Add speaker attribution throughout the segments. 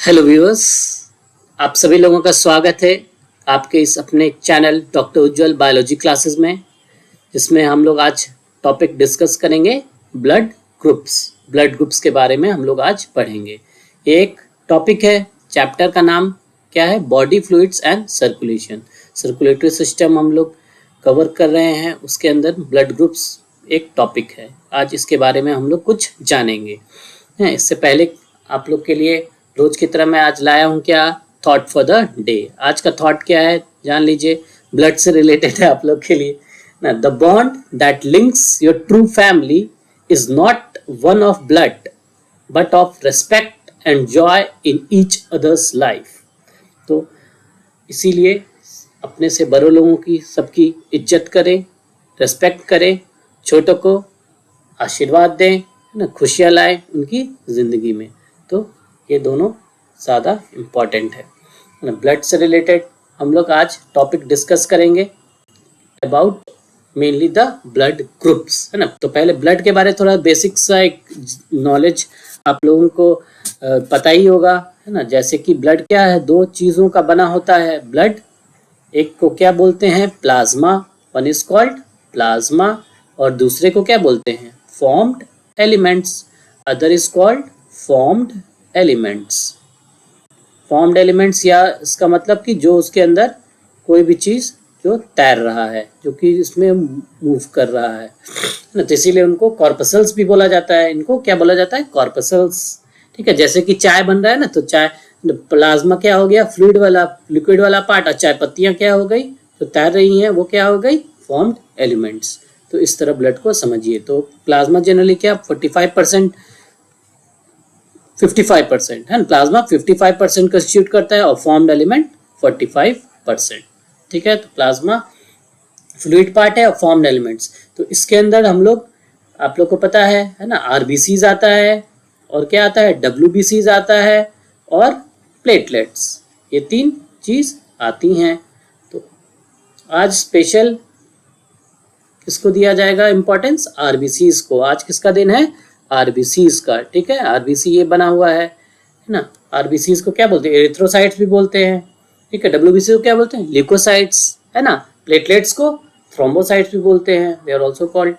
Speaker 1: Hello viewers, आप सभी लोगों का स्वागत है आपके इस अपने चैनल डॉक्टर उज्जवल बायोलॉजी क्लासेस में, जिसमें हम लोग आज टॉपिक डिस्कस करेंगे ब्लड ग्रुप्स के बारे में हम लोग आज पढ़ेंगे। ये एक टॉपिक है, चैप्टर का नाम क्या है? Body fluids and circulation. Circulatory system हम लोग कवर कर रहे हैं, उसके अंदर ब्लड ग्रुप्स एक टॉपिक है। आज इसके बारे में हम लोग कुछ जानेंगे। इससे पहले आप लोग के लिए रोज की तरह मैं आज लाया हूँ क्या थॉट फॉर द डे। आज का थॉट क्या है जान लीजिए, ब्लड से रिलेटेड है आप लोग के लिए ना। The bond that links your true family is not one of blood but of respect and joy in each others life. तो इसीलिए अपने से बड़ों लोगों की सबकी इज्जत करें, रेस्पेक्ट करें, छोटों को आशीर्वाद दें ना, खुशियाँ लाएं उनकी ज़िंदगी में। तो ये दोनों ज़्यादा इम्पॉर्टेंट है ना। ब्लड से रिलेटेड हम लोग आज टॉपिक डिस्कस करेंगे about mainly the blood groups, है ना। तो पहले ब्लड के बारे में थोड़ा बेसिक सा एक नॉलेज आप लोगों को पता ही होगा, है ना। जैसे कि ब्लड क्या है, दो चीज़ों का बना होता है ब्लड। एक को क्या बोलते हैं? Plasma. One is called plasma और दूसरे को क्या बोलते हैं? Formed elements. Other is called formed elements. Formed elements या इसका मतलब कि जो उसके अंदर कोई भी चीज़ जो तैर रहा है, जो कि इसमें मूव कर रहा है ना, तो इसीलिए उनको कॉर्पसल्स भी बोला जाता है। इनको क्या बोला जाता है? कॉर्पसल्स। ठीक है, जैसे कि चाय बन रहा है ना, तो चाय प्लाज्मा क्या हो गया? फ्लूइड वाला, लिक्विड वाला पार्ट। और चाय पत्तियाँ क्या हो गई? जो तैर रही हैं वो क्या हो गई? Formed elements. तो इस तरह ब्लड को समझिए। तो प्लाज्मा जनरली क्या 55% है ना। प्लाज्मा 55% कंस्टिट्यूट करता है और फॉर्म्ड एलिमेंट 45%। ठीक है, तो प्लाज्मा फ्लूइड पार्ट है और फॉर्म्ड एलिमेंट्स। तो इसके अंदर हम लोग, आप लोग को पता है ना, आरबीसीज आता है और क्या आता है? डब्ल्यूबीसीज आता है और प्लेटलेट्स। ये तीन चीज आती हैं। तो आज स्पेशल किसको दिया जाएगा इंपॉर्टेंस? आरबीसीज को। आज किसका दिन है? आरबीसीज का। ठीक है, आरबीसी ये बना हुआ है ना। आरबीसीज को क्या बोलते हैं? एरिथ्रोसाइट्स भी बोलते हैं। ठीक है, डब्ल्यूबीसी को क्या बोलते हैं? ल्यूकोसाइट्स, है ना। प्लेटलेट्स को थ्रोम्बोसाइट्स भी बोलते हैं, दे आर आल्सो कॉल्ड।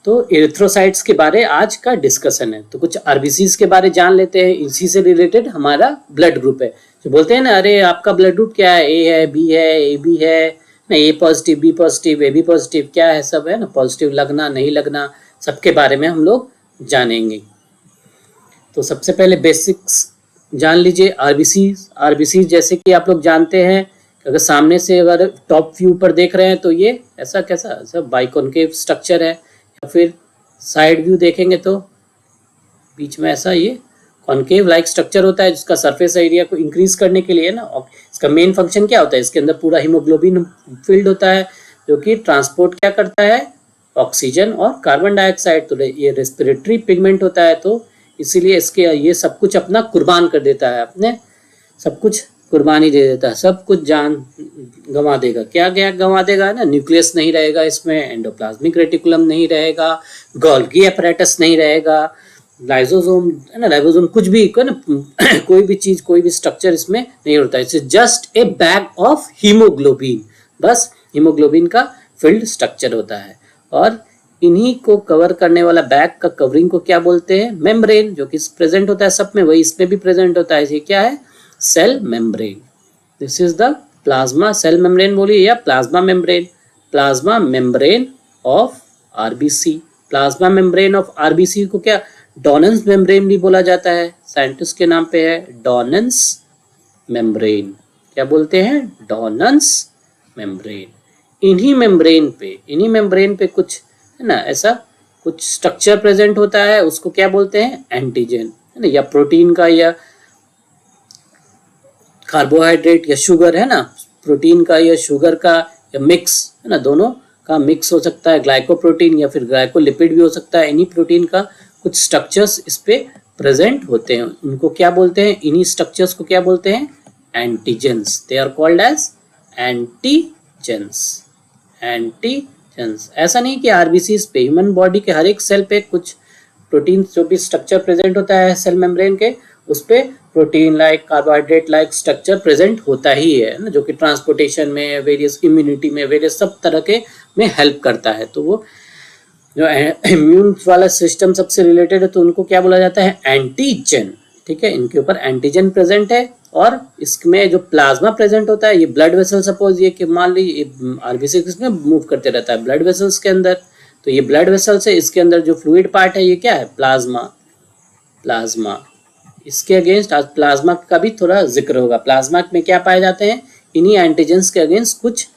Speaker 1: तो एरिथ्रोसाइट्स के बारे आज का डिस्कशन है। तो कुछ आरबीसीज के बारे जान लेते हैं, इसी से रिलेटेड हमारा ब्लड ग्रुप है। जो बोलते हैं ना, अरे आपका ब्लड ग्रुप क्या है? ए है, बी है, ए बी है ना, A positive, B positive, A B positive, क्या है सब, है ना। पॉजिटिव लगना, नहीं लगना, सबके बारे में हम लोग जानेंगे। तो सबसे पहले बेसिक्स जान लीजिए। आरबीसी जैसे कि आप लोग जानते हैं, अगर सामने से अगर टॉप व्यू पर देख रहे हैं तो ये ऐसा कैसा सब बाइकॉनकेव स्ट्रक्चर है, या फिर साइड व्यू देखेंगे तो बीच में ऐसा ये कॉनकेव लाइक स्ट्रक्चर होता है, जिसका सरफेस एरिया को इंक्रीज करने के लिए ना, इसका मेन फंक्शन क्या होता है? इसके अंदर पूरा हीमोग्लोबिन फील्ड होता है, जो कि ट्रांसपोर्ट क्या करता है? ऑक्सीजन और कार्बन डाइऑक्साइड। तो ये रेस्पिरेटरी पिगमेंट होता है, तो इसीलिए इसके ये सब कुछ अपना कुर्बान कर देता है, अपने सब कुछ कुर्बानी दे देता है, सब कुछ जान गंवा देगा। क्या क्या गंवा देगा ना? न्यूक्लियस नहीं रहेगा इसमें, एंडोप्लाज्मिक रेटिकुलम नहीं रहेगा, गोल्गी apparatus नहीं रहेगा, लाइसोसोम, है ना, राइबोसोम, कुछ भी ना कोई भी चीज, कोई भी स्ट्रक्चर इसमें नहीं होता है। It's just a bag of haemoglobin. बस हीमोग्लोबिन का फील्ड स्ट्रक्चर होता है, और इन्हीं को कवर करने वाला बैग का कवरिंग को क्या बोलते हैं? मेम्ब्रेन। जो कि प्रेजेंट होता है सब में, वही इसमें भी प्रेजेंट होता है। ये क्या है? Cell membrane. This is the plasma cell membrane बोलिए, या plasma membrane. Plasma membrane of RBC. Plasma membrane of RBC को क्या डोनेंस मेम्ब्रेन भी बोला जाता है। साइंटिस्ट के नाम पे है डोनेंस मेम्ब्रेन। क्या बोलते हैं? डोनेंस मेम्ब्रेन। इन्हीं मेम्ब्रेन पे कुछ, है ना, ऐसा कुछ स्ट्रक्चर प्रेजेंट होता है, उसको क्या बोलते हैं? एंटीजन, है ना, या प्रोटीन का, या कार्बोहाइड्रेट या शुगर, है ना, प्रोटीन का या शुगर का, या मिक्स, है ना, दोनों का मिक्स हो सकता है। ग्लाइकोप्रोटीन या फिर ग्लाइकोलिपिड भी हो सकता है। इन्हीं प्रोटीन का कुछ स्ट्रक्चर्स इस पे प्रेजेंट होते हैं, उनको क्या बोलते हैं? इन्हीं स्ट्रक्चर्स को क्या बोलते हैं? Antigens. They are called as antigens. ऐसा नहीं कि आरबीसी पे, ह्यूमन बॉडी के हर एक सेल पे कुछ प्रोटीन जो भी स्ट्रक्चर प्रेजेंट होता है सेल मेम्ब्रेन के, उस पे protein like carbohydrate like structure present होता ही है ना, जो कि ट्रांसपोर्टेशन में, वेरियस इम्यूनिटी में, वेरियस सब तरह के में हेल्प करता है। तो वो जो इम्यून वाला सिस्टम सबसे रिलेटेड है तो उनको क्या बोला जाता है, एंटीजन। ठीक है, इनके ऊपर एंटीजन प्रेजेंट है। और इसमें जो प्लाज्मा प्रेजेंट होता है, ये ब्लड वेसल, सपोज ये कि मान लीजिए आरबीसी किसमें मूव करते रहता है, ब्लड वेसल्स के अंदर, तो ये ब्लड वेसल्स है, इसके अंदर जो फ्लूइड पार्ट है ये क्या है, प्लाज्मा। प्लाज्मा इसके अगेंस्ट आज प्लाज्मा का भी थोड़ा जिक्र होगा। प्लाज्मा में क्या पाए जाते हैं, इन्हीं एंटीजेंस के अगेंस्ट कुछ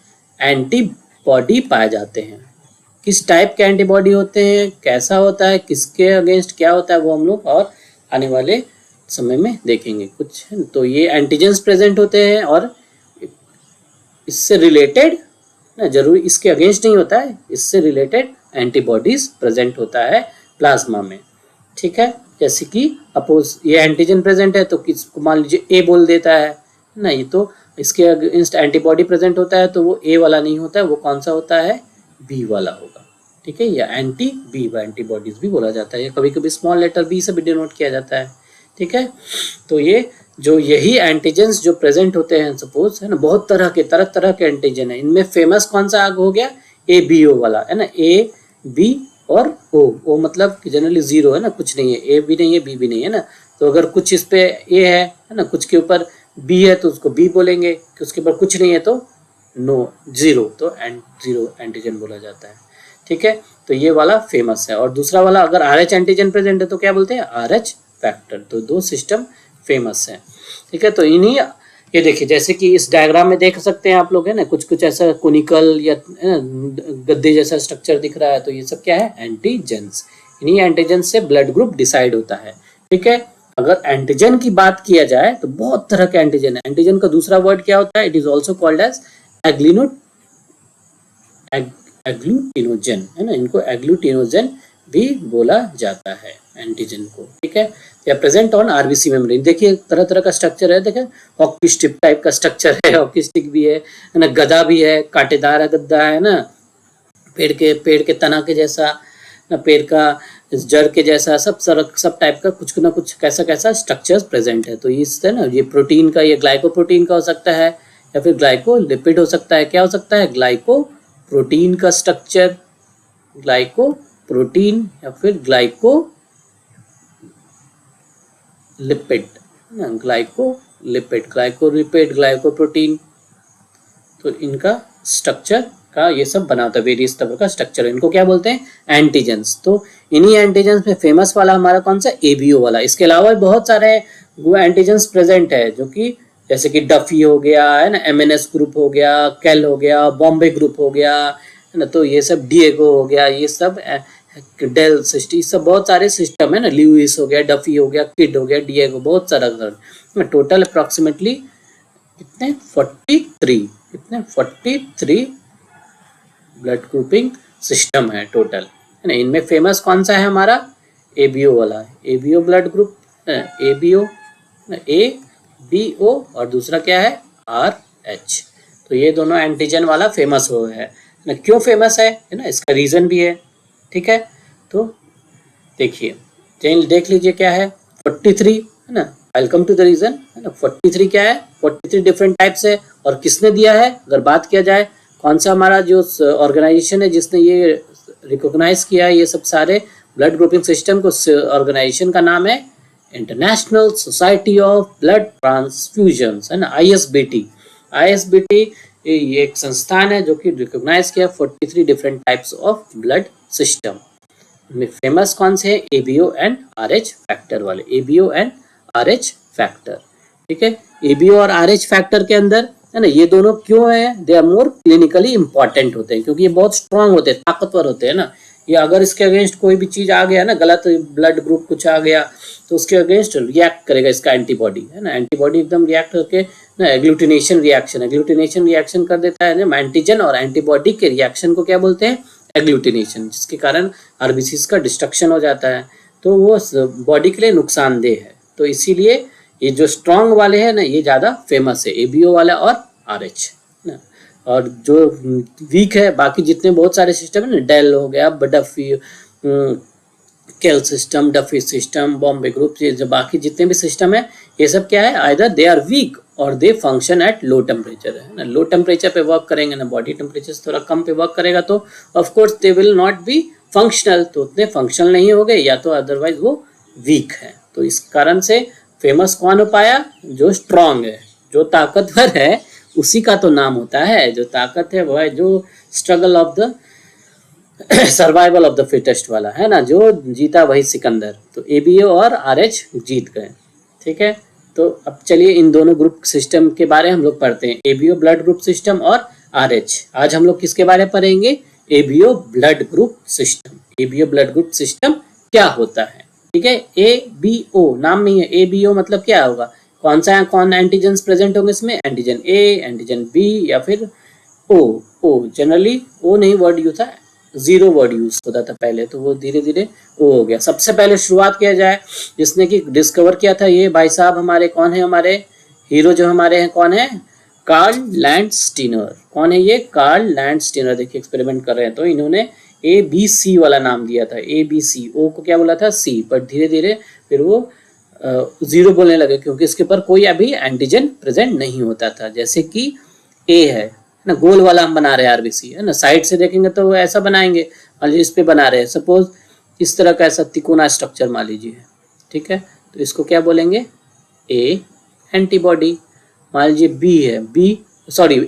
Speaker 1: एंटीबॉडी पाए जाते हैं। किस टाइप के एंटीबॉडी होते हैं, कैसा होता है, किसके अगेंस्ट क्या होता है, वो हम लोग और आने वाले समय में देखेंगे कुछ। तो ये एंटीजेंस प्रेजेंट होते हैं और इससे रिलेटेड ना, जरूरी इसके अगेंस्ट नहीं होता है, इससे रिलेटेड एंटीबॉडीज प्रेजेंट होता है प्लाज्मा में। ठीक है, जैसे कि अपोज ये एंटीजन प्रेजेंट है तो किसको मान लीजिए ए बोल देता है ना, ये तो इसके अगेंस्ट एंटीबॉडी प्रेजेंट होता है तो वो ए वाला नहीं होता है, वो कौन सा होता है, बी वाला होगा। ठीक है, या एंटी बी एंटीबॉडीज भी बोला जाता है, या कभी कभी स्मॉल लेटर बी से भी डिनोट किया जाता है। ठीक है, तो ये जो यही एंटीजेंस जो प्रेजेंट होते हैं, सपोज है ना, बहुत तरह तरह के एंटीजन है। इनमें फेमस कौन सा आग हो गया, ए बी ओ वाला है ना, ए बी और ओ मतलब जनरली जीरो है ना, कुछ नहीं है, ए भी नहीं है बी भी नहीं है ना। तो अगर कुछ इस पे ए है ना, कुछ के ऊपर बी है तो उसको बी बोलेंगे, कि उसके ऊपर कुछ नहीं है तो नो, जीरो, तो जीरो एंटीजन बोला जाता है। ठीक है, तो ये वाला फेमस है। और दूसरा वाला अगर RH एंटीजन प्रेजेंट है तो क्या बोलते हैं, RH फैक्टर। तो दो सिस्टम फेमस है। ठीक है, तो इन्हीं ये देखिए, जैसे कि इस डायग्राम में देख सकते हैं आप लोग है ना, कुछ कुछ ऐसा कोनिकल या गद्दे जैसा स्ट्रक्चर दिख रहा है, तो ये सब क्या है, एंटीजेंस। इन्हीं एंटीजेंस से ब्लड ग्रुप डिसाइड होता है। ठीक है, अगर एंटीजन की बात किया जाए तो बहुत तरह के एंटीजन है। एंटीजन का दूसरा वर्ड क्या होता है, it is also called as agglutinogen है ना, इनको एग्लूटिनोजन भी बोला जाता है एंटीजन को। ठीक है, या प्रेजेंट ऑन आरबीसी मेम्ब्रेन। देखिए तरह तरह का स्ट्रक्चर है, देखिए हॉकी स्टिक टाइप का स्ट्रक्चर है, हॉकी स्टिक भी है ना, गदा भी है, कांटेदार गद्दा है ना, पेड़ के तना के जैसा ना, पेड़ का जड़ के जैसा, सब टाइप का कुछ ना कुछ कैसा स्ट्रक्चर्स प्रेजेंट है। तो इससे ना ये प्रोटीन का, ये ग्लाइकोप्रोटीन का हो सकता है या फिर ग्लाइकोलिपिड हो सकता है। क्या हो सकता है, ग्लाइकोप्रोटीन का स्ट्रक्चर, ग्लाइकोप्रोटीन या फिर ग्लाइकोलिपिड, ग्लाइकोप्रोटीन। तो इनका स्ट्रक्चर का ये सब बनाता है, वेरियस तरह का स्ट्रक्चर, इनको क्या बोलते हैं, एंटीजेंस। तो इन्हीं एंटीजेंस में फेमस वाला हमारा कौन सा, एबीओ वाला। इसके अलावा बहुत सारे एंटीजेंस प्रेजेंट है, जो कि जैसे कि डफी हो गया है ना, MNS ग्रुप हो गया, कैल हो गया, बॉम्बे ग्रुप हो गया है ना, तो ये सब डिएगो हो गया, ये सब डेल सिस्टम, सब बहुत सारे सिस्टम है ना, ल्यूइस हो गया, डफी हो गया, किड हो गया, डिएगो, बहुत सारा। टोटल अप्रोक्सीमेटली कितने 43 ब्लड ग्रुपिंग सिस्टम है टोटल है ना। इनमें फेमस कौन सा है हमारा, एबीओ वाला, ABO blood group, ABO, ABO, और दूसरा क्या है, RH। तो ये दोनों एंटीजन वाला फेमस हो है ना। क्यों फेमस है ना, इसका रीजन भी है। ठीक है, तो देखिए देख लीजिए क्या है, 43 है ना, आई कम टू द रीजन है ना। 43 क्या है, 43 डिफरेंट टाइप्स है। और किसने दिया है, अगर बात किया जाए कौन सा हमारा जो ऑर्गेनाइजेशन है जिसने ये रिकॉग्नाइज किया है ये सब सारे ब्लड ग्रुपिंग सिस्टम को, ऑर्गेनाइजेशन का नाम है international society of blood transfusions है ना, ISBT। ये एक संस्थान है जो कि रिकॉग्नाइज किया 43 different types of blood system में। फेमस कौन से है, ABO एंड RH फैक्टर वाले, ABO एंड RH फैक्टर। ठीक है, ABO और RH फैक्टर के अंदर है ना, ये दोनों क्यों है, they are more clinically important होते हैं, क्योंकि ये बहुत स्ट्रांग होते हैं, ताकतवर होते हैं ना। ये अगर इसके अगेंस्ट कोई भी चीज आ गया ना, गलत ब्लड ग्रुप कुछ आ गया तो उसके अगेंस्ट रिएक्ट करेगा इसका एंटीबॉडी है ना, एंटीबॉडी एकदम रिएक्ट करके ना, एग्लूटिनेशन रिएक्शन कर देता है ना। एंटीजन और एंटीबॉडी के रिएक्शन को क्या बोलते हैं, एग्लूटिनेशन, जिसके कारण आरबीसीज का डिस्ट्रक्शन हो जाता है, तो वो बॉडी के लिए नुकसानदेह है। तो इसीलिए ये जो स्ट्रांग वाले हैं ना, ये ज्यादा फेमस है, ABO वाला और RH ना। और जो वीक है, बाकी जितने बहुत सारे सिस्टम है ना, डेल हो गया, डफी, केल system, Duffy system, Bombay group, ये जो बाकी जितने भी सिस्टम है ये सब क्या है, आइदर दे आर वीक और दे फंक्शन एट लो टेम्परेचर, है ना। लो टेम्परेचर पे वर्क करेंगे ना, बॉडी टेम्परेचर थोड़ा कम पे वर्क करेगा तो of course they will not be functional, तो उतने फंक्शनल नहीं हो गए या तो अदरवाइज वो वीक है। तो इस कारण से फेमस कौन हो पाया, जो स्ट्रांग है, जो ताकतवर है उसी का तो नाम होता है, जो ताकत है वो है जो struggle of the survival of the fittest वाला, है ना, जो जीता वही सिकंदर। तो एबीओ और आरएच जीत गए, ठीक है। तो अब चलिए इन दोनों ग्रुप सिस्टम के बारे में हम लोग पढ़ते हैं, एबीओ ब्लड ग्रुप सिस्टम और आरएच। आज हम लोग किसके बारे में पढ़ेंगे, ABO blood group system. ABO blood group system क्या होता है, ठीक है। एबीओ नाम में है, एबीओ मतलब क्या होगा, कौन एंटीजन प्रेजेंट होंगे इसमें, एंटीजन ए, एंटीजन बी या फिर ओ जनरली ओ नहीं वर्ड यूज था, 0 वर्ड यूज होता था पहले, तो वो धीरे धीरे ओ हो गया। सबसे पहले शुरुआत किया जाए, जिसने कि डिस्कवर किया था ये भाई साहब हमारे, कौन है हमारे हीरो जो हमारे हैं, कौन है, कार्ल लैंडस्टीनर। कौन है ये, कार्ल लैंडस्टीनर। देखिए एक्सपेरिमेंट कर रहे हैं तो इन्होंने ABC वाला नाम दिया था, ABC, ओ को क्या बोला था, C, पर धीरे धीरे फिर वो 0 बोलने लगे क्योंकि इसके ऊपर कोई अभी एंटीजन प्रेजेंट नहीं होता था। जैसे कि A है ना, गोल वाला हम बना रहे हैं RBC, है ना, साइड से देखेंगे तो वो ऐसा बनाएंगे, मान लीजिए इस पे बना रहे हैं, सपोज इस तरह का ऐसा तिकोना स्ट्रक्चर मान लीजिए, ठीक है, तो इसको क्या बोलेंगे, A एंटीबॉडी। मान लीजिए B है,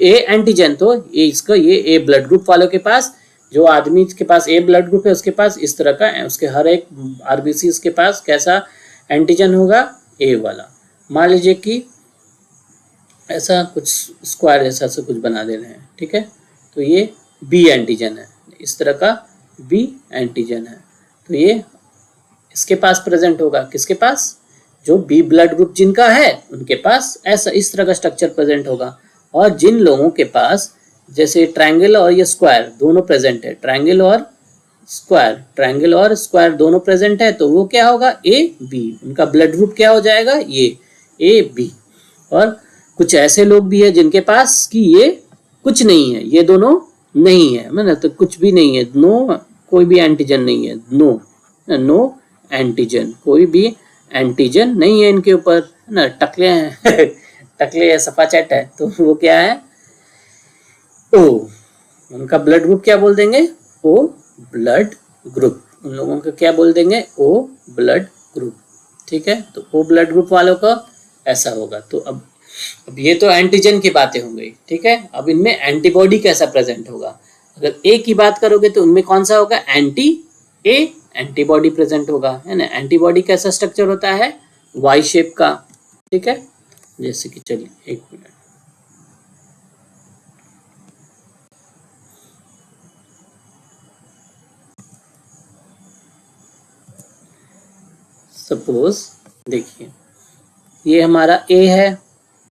Speaker 1: A एंटीजन, तो ये इसका ये A ब्लड ग्रुप वालों के पास, जो आदमी के पास A ब्लड ग्रुप है उसके पास इस तरह का, उसके हर एक RBC के पास कैसा एंटीजन होगा, A वाला। मान लीजिए कि ऐसा कुछ स्क्वायर जैसा से कुछ बना दे रहे हैं, ठीक है, तो ये B एंटीजन है, इस तरह का B एंटीजन है, तो ये इसके पास प्रेजेंट होगा, किसके पास, जो B ब्लड ग्रुप जिनका है उनके पास ऐसा इस तरह का स्ट्रक्चर प्रेजेंट होगा। और जिन लोगों के पास जैसे ट्रायंगल और ये स्क्वायर दोनों प्रेजेंट है, ट्रायंगल और स्क्वायर दोनों प्रेजेंट है, तो वो क्या होगा, AB, उनका ब्लड ग्रुप क्या हो जाएगा, ये AB। और कुछ ऐसे लोग भी है जिनके पास कि ये कुछ नहीं है, ये दोनों नहीं है, मतलब तो कुछ भी नहीं है, नो, कोई भी एंटीजन नहीं है, नो एंटीजन, कोई भी एंटीजन नहीं है इनके ऊपर, है ना, टकले हैं टकले है, सफा चट है, तो वो क्या है, ओ, उनका ब्लड ग्रुप क्या बोल देंगे, ओ ब्लड ग्रुप, उन लोगों का क्या बोल देंगे, ओ ब्लड ग्रुप, ठीक है। तो ओ ब्लड ग्रुप वालों का ऐसा होगा। तो अब ये तो एंटीजन की बातें हो गई, ठीक है। अब इनमें एंटीबॉडी कैसा प्रेजेंट होगा, अगर ए की बात करोगे तो उनमें कौन सा होगा, एंटीबॉडी प्रेजेंट होगा, है ना। एंटीबॉडी कैसा स्ट्रक्चर होता है, वाई शेप का, ठीक है। जैसे कि चलिए एक मिनट, सपोज देखिए ये हमारा ए है,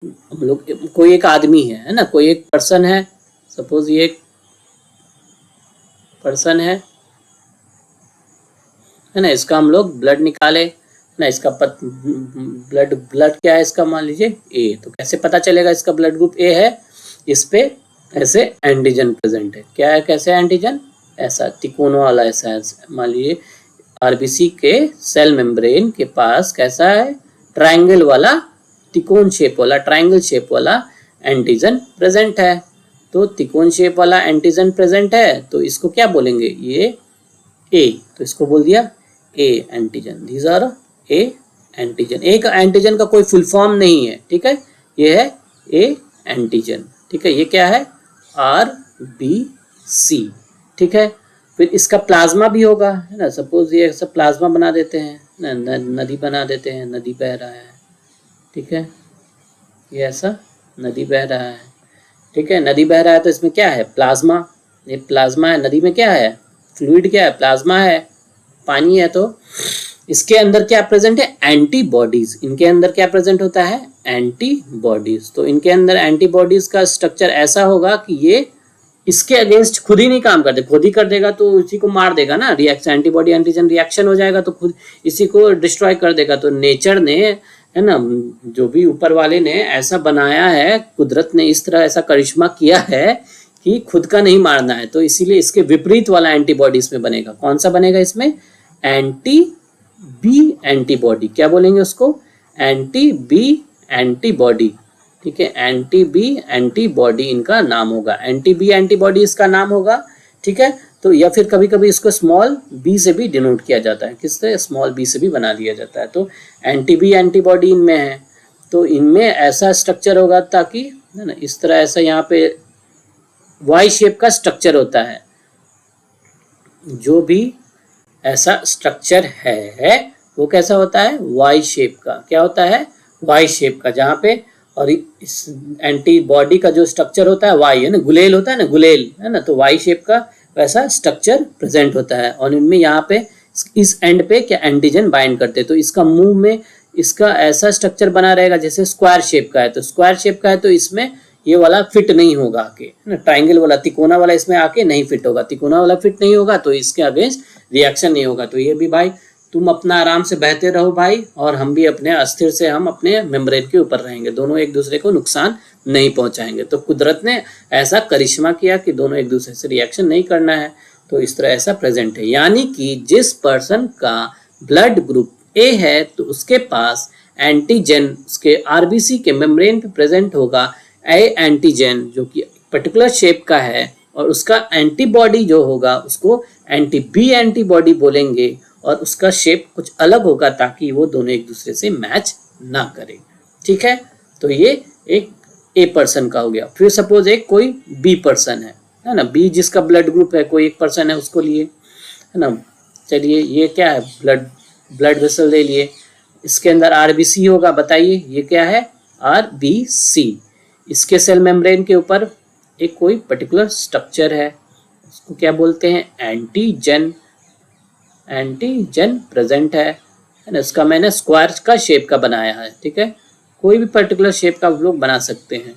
Speaker 1: हम लोग कोई एक आदमी है ना, कोई एक पर्सन है, सपोज ये एक पर्सन है ना, इसका हम लोग ब्लड निकाले ना, इसका ब्लड क्या है इसका, मान लीजिए ए, तो कैसे पता चलेगा इसका ब्लड ग्रुप ए है, इस पे ऐसे एंटीजन प्रेजेंट है, क्या है, कैसे एंटीजन, ऐसा तिकोना वाला ऐसा है, मान लीजिए RBC के सेल मेम्ब्रेन के पास कैसा है, ट्रायंगल वाला, तिकोन शेप वाला, ट्रायंगल शेप वाला एंटीजन प्रेजेंट है। तो तिकोन शेप वाला एंटीजन प्रेजेंट है, तो इसको क्या बोलेंगे, ये ए, तो इसको बोल दिया A antigen, these are A antigen. एक एंटीजन का कोई फुल फॉर्म नहीं है, ठीक है, ये है ए एंटीजन, ठीक है, ये क्या है, RBC, ठीक है। फिर इसका प्लाज्मा भी होगा, है ना, सपोज ये सब प्लाज्मा बना देते हैं, नदी बना देते हैं, नदी बह रहा है, ठीक है, ये ऐसा नदी बह रहा है, ठीक है, नदी बह रहा है तो इसमें क्या है, प्लाज्मा, ये प्लाज्मा है, नदी में क्या है, फ्लूइड क्या है, प्लाज्मा है, पानी है, तो इसके अंदर क्या प्रेजेंट है, एंटीबॉडीज, इनके अंदर क्या प्रेजेंट होता है, एंटीबॉडीज। तो इनके अंदर एंटीबॉडीज का स्ट्रक्चर ऐसा होगा कि ये इसके अगेंस्ट खुद ही नहीं काम करते, खुद ही कर देगा तो इसी को मार देगा ना, रिएक्शन, एंटीबॉडी एंटीजन रिएक्शन हो जाएगा तो खुद इसी को डिस्ट्रॉय कर देगा। तो नेचर ने, है ना, जो भी ऊपर वाले ने ऐसा बनाया है, कुदरत ने इस तरह ऐसा करिश्मा किया है कि खुद का नहीं मारना है, तो इसीलिए इसके विपरीत वाला एंटीबॉडी इसमें बनेगा। कौन सा बनेगा इसमें, एंटी बी एंटीबॉडी, क्या बोलेंगे उसको, एंटी बी एंटीबॉडी, ठीक है, एंटी बी एंटीबॉडी इनका नाम होगा, एंटी बी एंटीबॉडी इसका नाम होगा, ठीक है। तो या फिर कभी कभी इसको स्मॉल बी से भी डिनोट किया जाता है, किससे, स्मॉल बी से भी बना दिया जाता है। तो एंटी बी एंटीबॉडी इनमें है, तो इनमें ऐसा स्ट्रक्चर होगा ताकि, है ना, इस तरह ऐसा यहाँ पे वाई शेप का स्ट्रक्चर होता है, जो भी ऐसा स्ट्रक्चर है वो कैसा होता है, वाई शेप का, क्या होता है, वाई शेप का, जहाँ पे, और इस एंटीबॉडी का जो स्ट्रक्चर होता है वाई, है ना, गुलेल होता है ना, गुलेल, है ना, तो वाई शेप का वैसा स्ट्रक्चर प्रेजेंट होता है। और इनमें यहाँ पे इस एंड पे क्या एंटीजन बाइंड करते हैं, तो इसका मुंह में इसका ऐसा स्ट्रक्चर बना रहेगा जैसे स्क्वायर शेप का है, तो स्क्वायर शेप का है तो इसमें ये वाला फिट नहीं होगा आके, है ना, ट्राइंगल वाला, तिकोना वाला इसमें आके नहीं फिट होगा, तिकोना वाला फिट नहीं होगा तो इसके अगेंस्ट रिएक्शन नहीं होगा। तो ये भी भाई तुम अपना आराम से बहते रहो भाई, और हम भी अपने अस्थिर से हम अपने मेम्ब्रेन के ऊपर रहेंगे, दोनों एक दूसरे को नुकसान नहीं पहुंचाएंगे। तो कुदरत ने ऐसा करिश्मा किया कि दोनों एक दूसरे से रिएक्शन नहीं करना है, तो इस तरह ऐसा प्रेजेंट है। यानी कि जिस पर्सन का ब्लड ग्रुप ए है तो उसके पास एंटीजन उसके आरबीसी के मेम्ब्रेन पे प्रेजेंट होगा ए एंटीजन, जो कि पर्टिकुलर शेप का है, और उसका एंटीबॉडी जो होगा उसको एंटी बी एंटीबॉडी बोलेंगे, और उसका शेप कुछ अलग होगा ताकि वो दोनों एक दूसरे से मैच ना करें, ठीक है। तो ये एक ए पर्सन का हो गया। फिर सपोज एक कोई बी पर्सन है ना, बी जिसका ब्लड ग्रुप है, कोई एक पर्सन है उसको लिए, है ना, चलिए ये क्या है, ब्लड वेसल ले लिए, इसके अंदर आरबीसी होगा, बताइए ये क्या है, आरबीसी। इसके सेल मेम्ब्रेन के ऊपर एक कोई पर्टिकुलर स्ट्रक्चर है, उसको क्या बोलते हैं, एंटीजन, एंटीजन प्रेजेंट है ना, इसका मैंने स्क्वायर का शेप का बनाया है, ठीक है, कोई भी पर्टिकुलर शेप का आप लोग बना सकते हैं,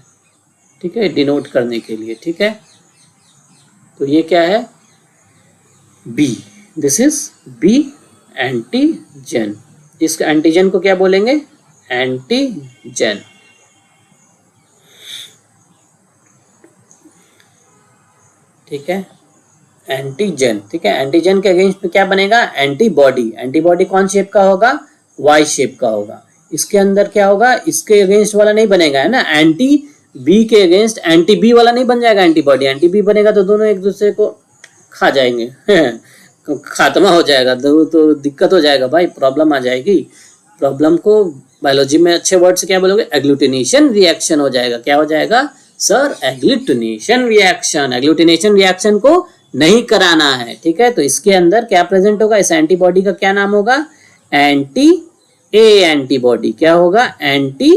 Speaker 1: ठीक है, डिनोट करने के लिए, ठीक है। तो ये क्या है, B, this is B antigen, इस एंटीजन को क्या बोलेंगे, एंटीजन, ठीक है, एंटीजन, ठीक है। एंटीजन के अगेंस्ट में क्या बनेगा, एंटीबॉडी, एंटीबॉडी कौन शेप का होगा, वाई शेप का होगा। इसके अंदर क्या होगा, इसके अगेंस्ट वाला नहीं बनेगा, है ना, एंटी बी के अगेंस्ट एंटी बी वाला नहीं बन जाएगा एंटीबॉडी, एंटी बी बनेगा तो दोनों एक दूसरे को खा जाएंगे खात्मा हो जाएगा, तो दिक्कत हो जाएगा भाई, प्रॉब्लम आ जाएगी। प्रॉब्लम को बायोलॉजी में अच्छे वर्ड से क्या बोलोगे, एग्लूटिनेशन रिएक्शन हो जाएगा, क्या हो जाएगा sir, agglutination reaction. Agglutination reaction को नहीं कराना है, ठीक है। तो इसके अंदर क्या प्रेजेंट होगा, इस एंटीबॉडी का क्या नाम होगा, एंटी ए एंटीबॉडी, क्या होगा, anti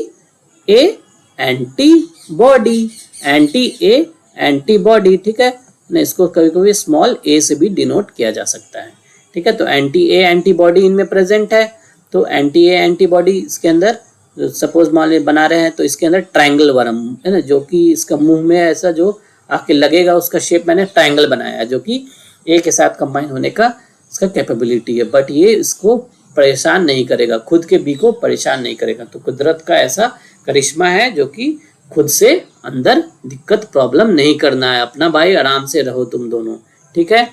Speaker 1: A antibody, anti A antibody, ठीक है ना, इसको कभी कभी स्मॉल ए से भी डिनोट किया जा सकता है, ठीक है। तो एंटी ए एंटीबॉडी इनमें प्रेजेंट है, तो एंटी ए एंटीबॉडी इसके अंदर सपोज मान लीजिए बना रहे हैं, तो इसके अंदर ट्रायंगल वर्म है ना, जो कि इसका मुंह में ऐसा जो आके लगेगा उसका शेप मैंने ट्रायंगल बनाया है, जो कि ए के साथ कंबाइन होने का इसका कैपेबिलिटी है, बट ये इसको परेशान नहीं करेगा, खुद के बी को परेशान नहीं करेगा। तो कुदरत का ऐसा करिश्मा है जो कि खुद से अंदर दिक्कत प्रॉब्लम नहीं करना है, अपना भाई आराम से रहो तुम दोनों, ठीक है।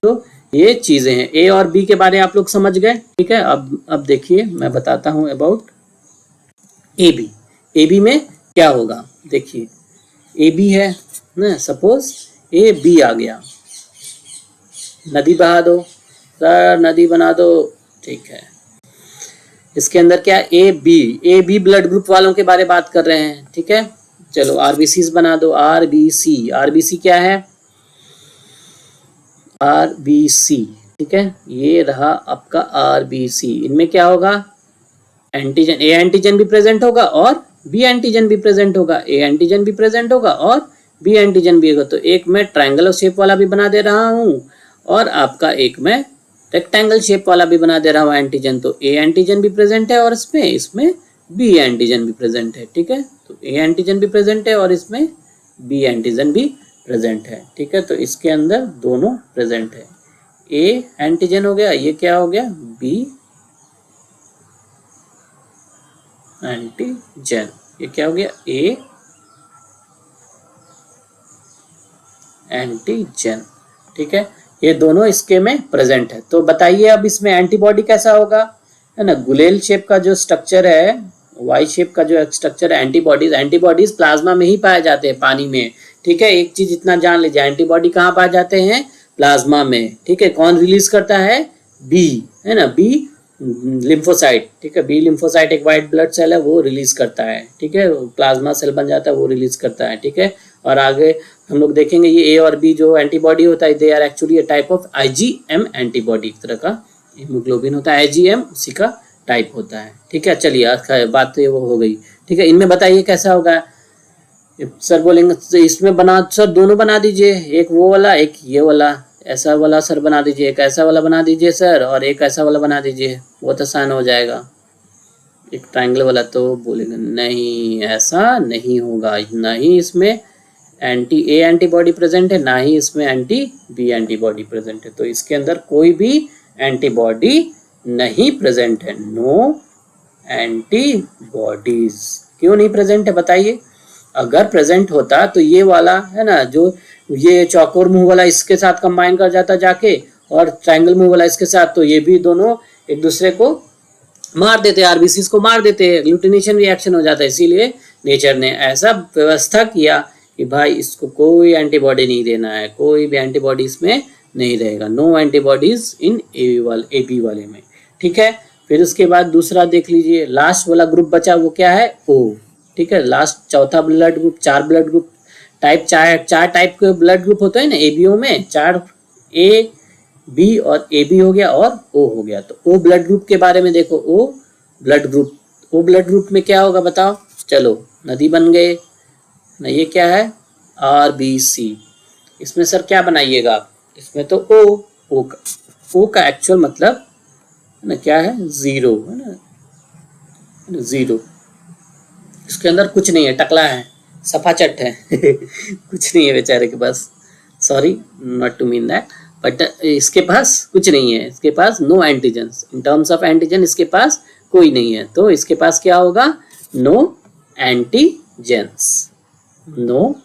Speaker 1: तो ये चीजें हैं, ए और बी के बारे में आप लोग समझ गए, ठीक है। अब देखिए मैं बताता हूं about A B. A B में क्या होगा, देखिए ए बी है ना, सपोज ए बी आ गया, नदी बहा दो सर, नदी बना दो, ठीक है। इसके अंदर क्या, ए बी ब्लड ग्रुप वालों के बारे में बात कर रहे हैं, ठीक है। चलो आरबीसी बना दो, आरबीसी क्या है, आरबीसी, ठीक है, ये रहा आपका आरबीसी। इनमें क्या होगा, एंटीजन, ए एंटीजन भी प्रेजेंट होगा और बी एंटीजन भी प्रेजेंट होगा, ए एंटीजन भी प्रेजेंट होगा और बी एंटीजन भी होगा। तो एक मैं ट्रायंगल शेप वाला भी बना दे रहा हूं और आपका एक मैं रेक्टेंगल शेप वाला भी बना दे रहा हूँ एंटीजन। तो ए एंटीजन भी प्रेजेंट है और इसमें बी एंटीजन भी प्रेजेंट है, ठीक है। तो ए एंटीजन भी प्रेजेंट है और इसमें बी एंटीजन भी प्रेजेंट है, ठीक है। तो इसके अंदर दोनों प्रेजेंट है, ए एंटीजन हो गया, ये क्या हो गया, बी एंटीजन, ये क्या हो गया, ए एंटीजन, ठीक है। ये दोनों इसके में प्रेजेंट है। तो बताइए अब इसमें एंटीबॉडी कैसा होगा, है ना। गुलेल शेप का जो स्ट्रक्चर है, वाई शेप का जो स्ट्रक्चर है, एंटीबॉडीज प्लाज्मा में ही पाए जाते हैं, पानी में, ठीक है। एक चीज इतना जान लीजिए, एंटीबॉडी कहाँ पाए जाते हैं, प्लाज्मा में, ठीक है। कौन रिलीज करता है, बी, है ना, बी लिम्फोसाइट, ठीक है। बी लिम्फोसाइट एक व्हाइट ब्लड सेल है, वो रिलीज करता है, ठीक है। प्लाज्मा सेल बन जाता है, वो रिलीज करता है, ठीक है। और आगे हम लोग देखेंगे ये ए और बी जो एंटीबॉडी होता है, they are actually a type of IgM antibody, एक तरह का हीमोग्लोबिन होता है, आईजीएम उसी का टाइप होता है, ठीक है। चलिए आज का बात तो ये वो हो गई, ठीक है। इनमें बताइए कैसा होगा। सर बोलेंगे तो इसमें बना, सर दोनों बना दीजिए, एक वो वाला एक ये वाला, ऐसा वाला सर बना दीजिए, एक ऐसा वाला बना दीजिए सर, और एक ऐसा वाला बना दीजिए, बहुत आसान हो जाएगा। एक ट्रायंगल वाला, तो बोलेंगे नहीं ऐसा नहीं होगा, ना ही इसमें एंटी ए एंटीबॉडी प्रेजेंट है, ना ही इसमें एंटी बी एंटीबॉडी प्रेजेंट है। तो इसके अंदर कोई भी एंटीबॉडी नहीं प्रेजेंट है, नो एंटीबॉडीज। क्यों नहीं प्रेजेंट है बताइए। अगर प्रेजेंट होता तो ये वाला है ना, जो ये चौकोर मुंह वाला इसके साथ कंबाइन कर जाता जाके, और ट्रायंगल मुंह वाला इसके साथ, तो ये भी दोनों एक दूसरे को मार देते, आरबीसी को मार देते, ग्लूटिनेशन रिएक्शन हो जाता है। इसीलिए नेचर ने ऐसा व्यवस्था किया कि भाई इसको कोई एंटीबॉडी नहीं देना है, कोई भी एंटीबॉडी इसमें नहीं रहेगा, no antibodies in A B वाले में, ठीक है। फिर उसके बाद दूसरा देख लीजिए, लास्ट वाला ग्रुप बचा वो क्या है, ओ, ठीक है। लास्ट चौथा blood group, 4 blood group type, चार टाइप के ब्लड ग्रुप होते हैं ना एबीओ में, 4, ए बी और ए बी हो गया और ओ हो गया। तो ओ ब्लड ग्रुप के बारे में देखो, ओ ब्लड ग्रुप में क्या होगा बताओ, चलो नदी बन गए ना, ये क्या है आरबीसी। इसमें सर क्या बनाइएगा, इसमें तो ओ का एक्चुअल मतलब ना क्या है, जीरो, है ना, जीरो। इसके अंदर कुछ नहीं है, टकला है, सफाचट है कुछ नहीं है बेचारे के पास, sorry not to mean that, but इसके पास कुछ नहीं है, इसके पास no antigens, in terms of antigen इसके पास कोई नहीं है। तो इसके पास क्या होगा, नो एंटीजेंस, नो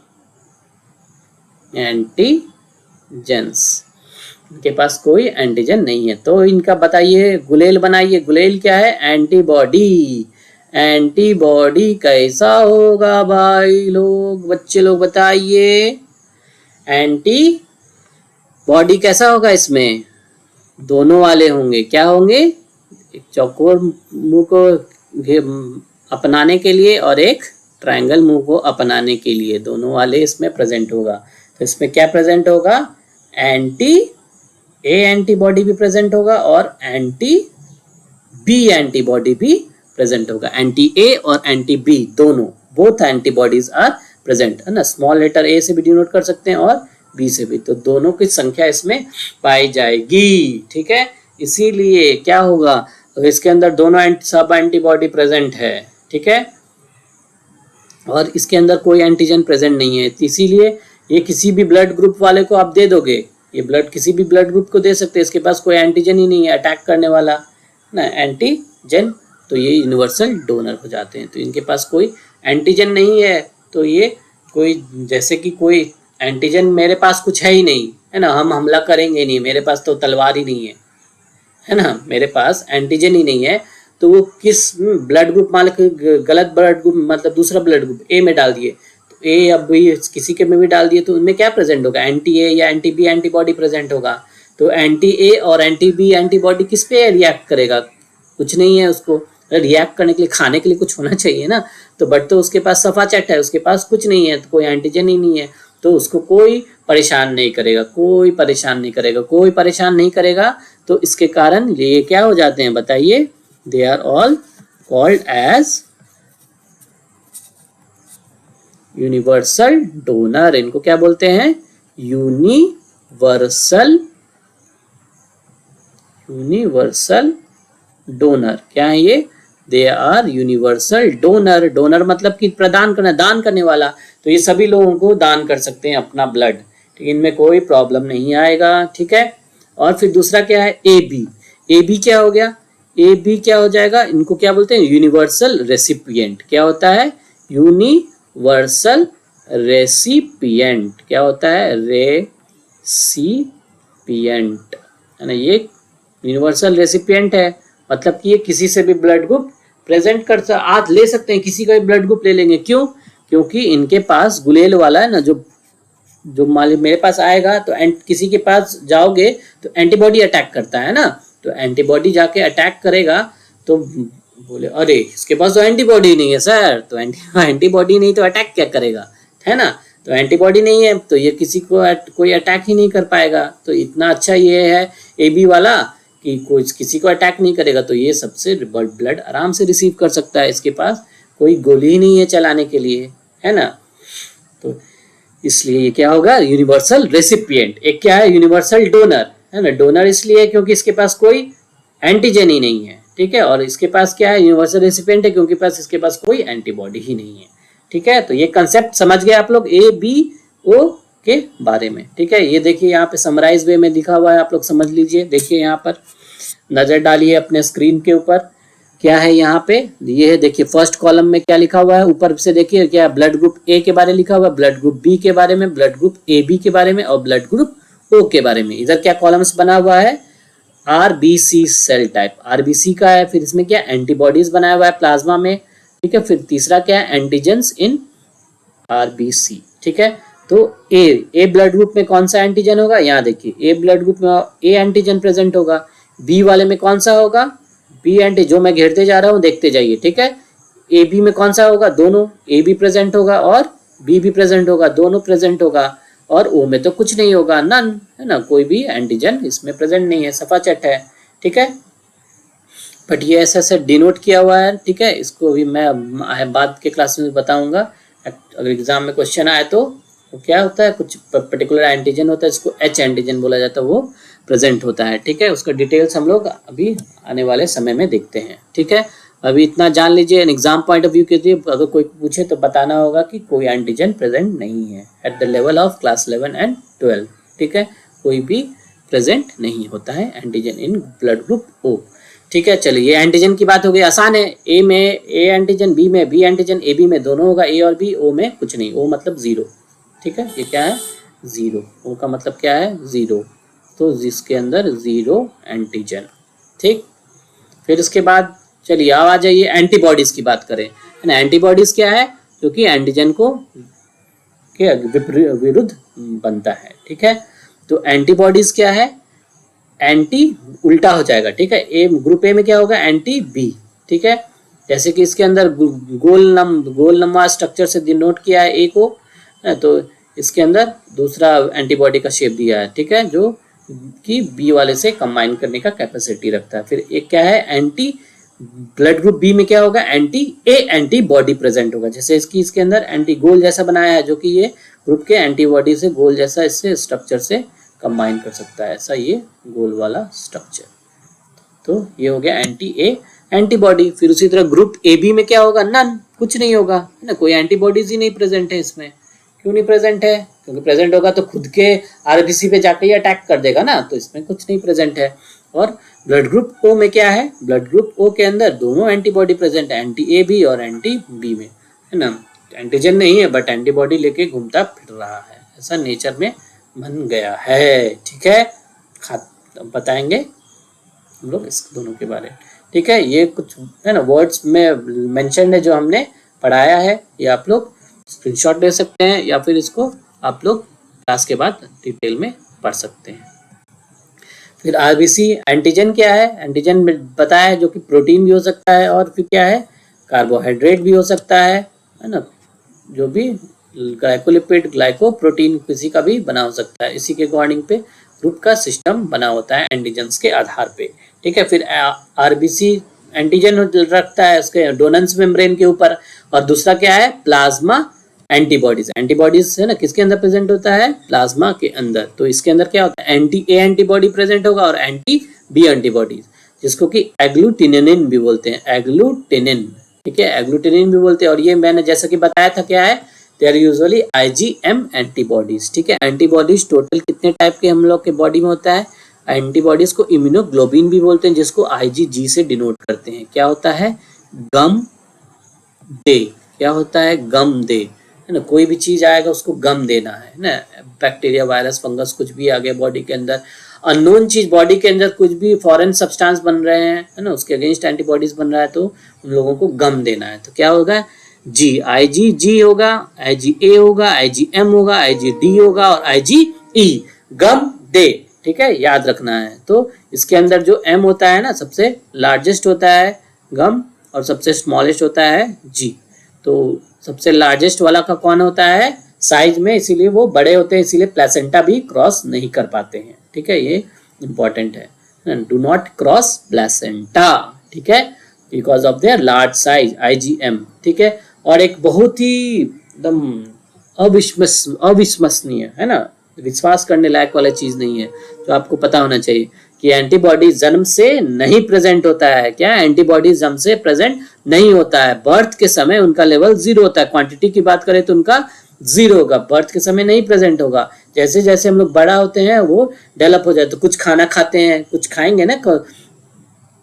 Speaker 1: एंटीजेंस, इनके पास कोई एंटीजन नहीं है। तो इनका बताइए, गुलेल बनाइए। गुलेल क्या है, एंटीबॉडी। एंटीबॉडी कैसा होगा भाई लोग, बच्चे लोग बताइए, एंटी बॉडी कैसा होगा, इसमें दोनों वाले होंगे, क्या होंगे, एक चौकोर मुंह को अपनाने के लिए और एक ट्रायंगल मुंह को अपनाने के लिए, दोनों वाले इसमें प्रेजेंट होगा। तो इसमें क्या प्रेजेंट होगा, एंटी ए एंटीबॉडी भी प्रेजेंट होगा और एंटी बी एंटीबॉडी भी प्रेजेंट होगा। एंटी ए और एंटी बी दोनों, बोथ एंटीबॉडीज आर प्रेजेंट, है ना। स्मॉल लेटर ए से भी डिनोट कर सकते हैं और बी से भी, तो दोनों की संख्या इसमें पाई जाएगी, ठीक है। इसीलिए क्या होगा, इसके अंदर दोनों सब एंटीबॉडी प्रेजेंट है, ठीक है, और इसके अंदर कोई एंटीजन प्रेजेंट नहीं है। इसीलिए ये किसी भी ब्लड ग्रुप वाले को आप दे दोगे, ये ब्लड किसी भी ब्लड ग्रुप को दे सकते हैं, इसके पास कोई एंटीजन ही नहीं है अटैक करने वाला ना, एंटीजन, तो ये यूनिवर्सल डोनर हो जाते हैं। तो इनके पास कोई एंटीजन नहीं है, तो ये कोई, जैसे कि कोई एंटीजन मेरे पास कुछ है ही नहीं, है ना, हम हमला करेंगे नहीं, मेरे पास तो तलवार ही नहीं है ना, मेरे पास एंटीजन ही नहीं है, तो वो किस ब्लड ग्रुप मालिक, गलत ब्लड ग्रुप मतलब दूसरा ब्लड ग्रुप ए में डाल दिए, तो ए अब भी किसी के में भी डाल दिए, तो उनमें क्या प्रेजेंट होगा, एंटी ए या एंटी बी एंटीबॉडी प्रेजेंट होगा। तो एंटी ए और एंटी बी एंटीबॉडी किस पे रिएक्ट करेगा, कुछ नहीं है, उसको रिएक्ट करने के लिए खाने के लिए कुछ होना चाहिए ना, तो बट तो उसके पास सफाचट है, उसके पास कुछ नहीं है, तो कोई एंटीजन ही नहीं है, तो उसको कोई परेशान नहीं करेगा, कोई परेशान नहीं करेगा, कोई परेशान नहीं करेगा। तो इसके कारण ये क्या हो जाते हैं बताइए, they are all called as universal donor. इनको क्या बोलते हैं, यूनिवर्सल डोनर। क्या है ये, they are universal donor. Donor मतलब कि प्रदान करना, दान करने वाला, तो ये सभी लोगों को दान कर सकते हैं अपना ब्लड, ठीक, इनमें कोई प्रॉब्लम नहीं आएगा, ठीक है। और फिर दूसरा क्या है, ए बी। ए बी क्या हो गया, ए बी क्या हो जाएगा, इनको क्या बोलते हैं, यूनिवर्सल रेसिपिएंट। क्या होता है, यूनिवर्सल रेसिपिएंट, क्या होता है, रेसिपिएंट, रेसिपिएंट है ना, ये यूनिवर्सल रेसिपिएंट है, मतलब कि ये किसी से भी ब्लड ग्रुप प्रेजेंट कर आज ले सकते हैं, किसी का भी ब्लड ग्रुप ले लेंगे। क्यों? क्योंकि इनके पास गुलेल वाला है ना, जो जो मालिक मेरे पास आएगा तो किसी के पास जाओगे तो एंटीबॉडी अटैक करता है ना, तो एंटीबॉडी जाके अटैक करेगा तो बोले अरे इसके पास तो एंटीबॉडी नहीं है सर, तो एंटीबॉडी नहीं तो अटैक क्या करेगा, है ना। तो एंटीबॉडी नहीं है तो ये किसी को कोई अटैक ही नहीं कर पाएगा। तो इतना अच्छा ये है ए बी वाला कि कोई किसी को अटैक नहीं करेगा, तो ये सबसे ब्लड आराम से रिसीव कर सकता है, इसके पास कोई गोली ही नहीं है चलाने के लिए, है ना। तो इसलिए ये क्या होगा, यूनिवर्सल रेसिपिएंट। एक क्या है, यूनिवर्सल डोनर, है ना। डोनर इसलिए क्योंकि इसके पास कोई एंटीजन ही नहीं है, ठीक है। और इसके पास क्या है, यूनिवर्सल रेसिपिएंट है क्योंकि इसके पास कोई एंटीबॉडी ही नहीं है, ठीक है। तो ये कंसेप्ट समझ गए आप लोग ए बी ओ के बारे में, ठीक है। ये देखिए यहाँ पे समराइज वे में लिखा हुआ है, आप लोग समझ लीजिए। देखिए यहाँ पर नजर डालिए अपने स्क्रीन के ऊपर, क्या है यहाँ पे, ये है देखिए फर्स्ट कॉलम में क्या लिखा हुआ है, ऊपर से देखिए क्या ब्लड ग्रुप ए के बारे में लिखा हुआ है, ब्लड ग्रुप बी के बारे में, ब्लड ग्रुप ए बी के बारे में और ब्लड ग्रुप ओ के बारे में। इधर क्या कॉलम्स बना हुआ है, आरबीसी सेल टाइप, आरबीसी का है। फिर इसमें क्या एंटीबॉडीज बनाया हुआ है प्लाज्मा में, ठीक है। फिर तीसरा क्या है, एंटीजेंस इन आरबीसी, ठीक है। तो ए ब्लड ग्रुप में कौन सा एंटीजन होगा, यहाँ देखिए ए ब्लड ग्रुप में ए एंटीजन प्रेजेंट होगा। बी वाले में कौन सा होगा, बी एंटी, जो मैं घेरते जा रहा हूँ देखते जाइए, ठीक है। ए बी में कौन सा होगा, दोनों, ए बी प्रेजेंट होगा और बी भी प्रेजेंट होगा, दोनों प्रेजेंट होगा। और ओ में तो कुछ नहीं होगा, नन, है ना, कोई भी एंटीजन इसमें प्रेजेंट नहीं है, सफा चट है, ठीक है। बट ये ऐसा डिनोट किया हुआ है, ठीक है। इसको भी मैं बाद के क्लास में बताऊंगा, अगर एग्जाम में क्वेश्चन आए तो क्या होता है, कुछ पर्टिकुलर एंटीजन होता है, इसको एच एंटीजन बोला जाता है, वो प्रेजेंट होता है, ठीक है। उसका डिटेल्स हम लोग अभी आने वाले समय में देखते हैं, ठीक है। अभी इतना जान लीजिए, एग्जाम पॉइंट ऑफ व्यू के लिए अगर कोई पूछे तो बताना होगा कि कोई एंटीजन प्रेजेंट नहीं है at the level of class 11 and 12, ठीक है। कोई भी प्रेजेंट नहीं होता है antigen in blood group O, ठीक है। चलिए ये एंटीजन की बात हो गई, आसान है। ए में ए एंटीजन, बी में बी एंटीजन, ए बी में दोनों होगा, ए और बी, ओ में कुछ नहीं, ओ मतलब जीरो, ठीक है। ये क्या है, जीरो, ओ का मतलब क्या है, जीरो, तो जिसके अंदर जीरो एंटीजन, ठीक। फिर उसके बाद चलिए अब आ जाइए एंटीबॉडीज की बात करें, है ना। एंटीबॉडीज क्या है, जो कि एंटीजन को के विरुद्ध बनता है, ठीक है। तो एंटीबॉडीज क्या है, एंटी उल्टा हो जाएगा, ठीक है। ए ग्रुप ए में क्या होगा, एंटी बी, ठीक है। जैसे कि इसके अंदर गोल नंबर स्ट्रक्चर से डिनोट किया है ए को, तो इसके अंदर दूसरा एंटीबॉडी का शेप दिया है, ठीक है, जो कि बी वाले से कंबाइन करने का कैपेसिटी रखता है। फिर एक क्या है, एंटी ब्लड ग्रुप बी में क्या होगा, एंटीबॉडी प्रेजेंट होगा। जैसे इसके अंदर एंटी गोल जैसा बनाया है, जो कि ये ग्रुप के एंटीबॉडी से गोल जैसा इससे स्ट्रक्चर से कंबाइन कर सकता है, ऐसा ये गोल वाला स्ट्रक्चर। तो ये हो गया एंटी ए एंटीबॉडी। फिर उसी तरह ग्रुप ए बी में क्या होगा, नन, कुछ नहीं होगा, है ना, कोई एंटीबॉडीज ही नहीं प्रेजेंट है इसमें। क्यों नहीं प्रेजेंट है, क्योंकि प्रेजेंट होगा तो खुद के आरबीसी पे जाके ही अटैक कर देगा ना, तो इसमें कुछ नहीं प्रेजेंट है। और ब्लड ग्रुप ओ में क्या है, ब्लड ग्रुप ओ के अंदर दोनों एंटीबॉडी प्रेजेंट है, एंटी ए भी और एंटी बी में, है ना। एंटीजन नहीं है बट एंटीबॉडी लेके घूमता फिर रहा है, ऐसा नेचर में बन गया है, ठीक है। बताएंगे हम लोग इस दोनों के बारे में, ठीक है। ये कुछ है ना वर्ड्स में मेंशन है जो हमने पढ़ाया है, ये आप लोग स्क्रीनशॉट ले सकते हैं या फिर इसको आप लोग क्लास के बाद डिटेल में पढ़ सकते हैं। फिर आरबीसी एंटीजन क्या है, एंटीजन बताया है, जो कि प्रोटीन भी हो सकता है और फिर क्या है, कार्बोहाइड्रेट भी हो सकता है ना, जो भी ग्लाइकोलिपिड ग्लाइकोप्रोटीन किसी का भी बना हो सकता है। इसी के अकॉर्डिंग पे ग्रुप का सिस्टम बना होता है एंटीजन्स के आधार पे, ठीक है। फिर आरबीसी एंटीजन रखता है उसके डोनेंस मेम्ब्रेन के ऊपर, और दूसरा क्या है, प्लाज्मा एंटीबॉडीज। एंटीबॉडीज है ना किसके अंदर प्रेजेंट होता है, प्लाज्मा के अंदर। तो इसके अंदर क्या होता है, एंटी ए एंटीबॉडी प्रेजेंट होगा और एंटी बी एंटीबॉडीज, जिसको कि एग्लूटिनिन भी बोलते हैं, एग्लूटिनिन, ठीक है, एग्लूटिनिन भी बोलते हैं। और ये मैंने जैसा कि बताया था क्या है, they are usually IgM antibodies, ठीक है। एंटीबॉडीज टोटल कितने टाइप के हम लोग के बॉडी में होता है, एंटीबॉडीज को इम्यूनोग्लोबिन भी बोलते हैं, जिसको आईजीजी से डिनोट करते हैं। क्या होता है, गम दे, क्या होता है, गम दे, है ना। कोई भी चीज आएगा उसको गम देना है ना, बैक्टीरिया वायरस फंगस कुछ भी आ गया बॉडी के अंदर, अननोन चीज बॉडी के अंदर कुछ भी फॉरेन सब्सटेंस बन रहे हैं, है ना, उसके अगेंस्ट एंटीबॉडीज बन रहा है, तो उन लोगों को गम देना है। तो क्या होगा, जी, IgG होगा, IgA होगा, IgM होगा, IgD होगा और IgE, गम दे। ठीक है, याद रखना है। तो इसके अंदर जो M होता है ना, सबसे लार्जेस्ट होता है गम और सबसे स्मॉलेस्ट होता है G। तो सबसे लार्जेस्ट वाला का कौन होता है साइज में, इसीलिए वो बड़े होते हैं, इसीलिए प्लेसेंटा भी क्रॉस नहीं कर पाते हैं। ठीक है, ये इंपॉर्टेंट है, डू नॉट क्रॉस प्लेसेंटा। ठीक है, because of their large size IgM। ठीक है, और एक बहुत ही एकदम अविश्वसनीय है ना, विश्वास करने लायक वाला चीज नहीं है, जो आपको पता होना चाहिए कि एंटीबॉडी जन्म से नहीं प्रेजेंट होता है। क्या, एंटीबॉडी जन्म से प्रेजेंट नहीं होता है, बर्थ के समय उनका लेवल 0 होता है। क्वांटिटी की बात करें तो उनका 0 होगा, बर्थ के समय नहीं प्रेजेंट होगा। जैसे जैसे हम लोग बड़ा होते हैं वो डेवलप हो जाए, तो कुछ खाना खाते हैं, कुछ खाएंगे ना,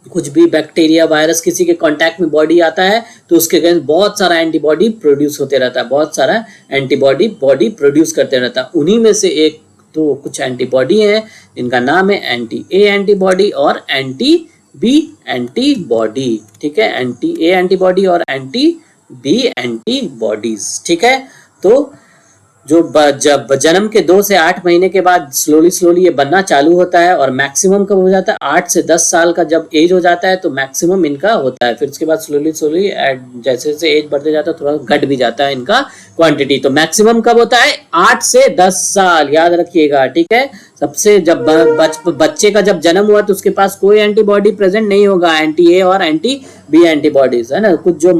Speaker 1: कुछ भी बैक्टीरिया वायरस किसी के कांटेक्ट में बॉडी आता है तो उसके अगेंस्ट बहुत सारा एंटीबॉडी प्रोड्यूस होते रहता है, बहुत सारा एंटीबॉडी बॉडी प्रोड्यूस करते रहता है। उन्हीं में से एक तो कुछ एंटीबॉडी है जिनका नाम है एंटी-A एंटीबॉडी और एंटी-B एंटीबॉडी। ठीक है, एंटी-A एंटीबॉडी और एंटी-B एंटीबॉडीज। ठीक है, तो जो जब जन्म के 2 से 8 महीने के बाद स्लोली ये बनना चालू होता है और मैक्सिमम कब हो जाता है, 8 से 10 साल का जब एज हो जाता है तो मैक्सिमम इनका होता है। फिर उसके बाद स्लोली जैसे जैसे एज बढ़ते जाता है थोड़ा घट भी जाता है इनका क्वांटिटी। तो मैक्सिमम कब होता है, 8 से 10 साल, याद रखिएगा। ठीक है, सबसे जब बच्चे का जब जन्म हुआ तो उसके पास कोई एंटीबॉडी प्रेजेंट नहीं होगा, एंटी-A और एंटी-B एंटीबॉडीज, है ना। कुछ जो